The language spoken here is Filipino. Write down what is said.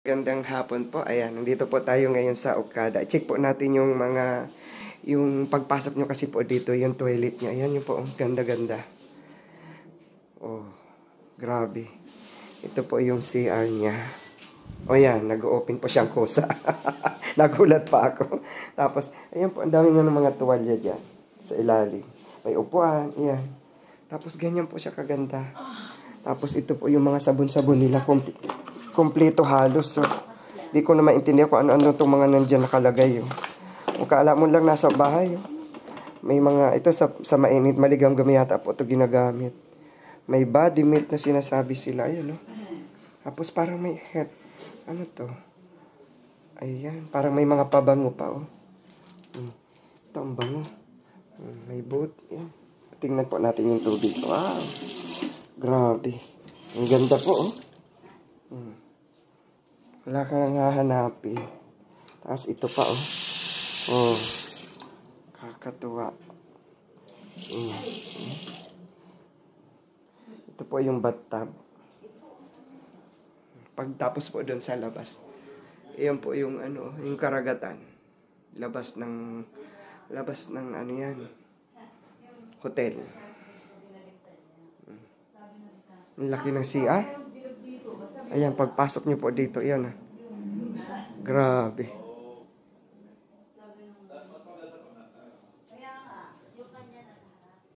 Gandang hapon po. Ayan, nandito po tayo ngayon sa Okada. Check po natin yung yung pagpasok nyo kasi po dito, yung toilet niya. Ayan yung po, ganda-ganda. Oh, grabe. Ito po yung CR niya. O yan, nag-open po siyang kusa. Nagulat pa ako. Tapos, ayan po, ang dami ng mga tuwalya dyan sa ilalim. May upuan, ayan. Tapos, ganyan po siya kaganda. Tapos, ito po yung mga sabon-sabon nila. Kompleto halos. So, di ko na maintindihan kung ano-ano itong mga nandyan nakalagay. Oh. O kaala mo lang nasa bahay. Oh. May mga, ito sa mainit, maligang gamiyata po ito ginagamit. May body milk na sinasabi sila. Ayun, oh. Tapos parang may head. Ano to? Ayan, parang may mga pabango pa, oh. Ito ang bango. May boot. Ayan. Tingnan po natin yung tubig. Wow. Grabe. Ang ganda po, oh. Wala ka nang hahanapin. Tapos ito pa, oh. Oh. Kakatuwa. Ito po yung bathtub. Pagtapos po doon sa labas. Iyan po yung ano, yung karagatan. Labas ng ano yan. Hotel. Ang laki ng CR. Ayan, pagpasok nyo po dito, iyan ah. Grabe.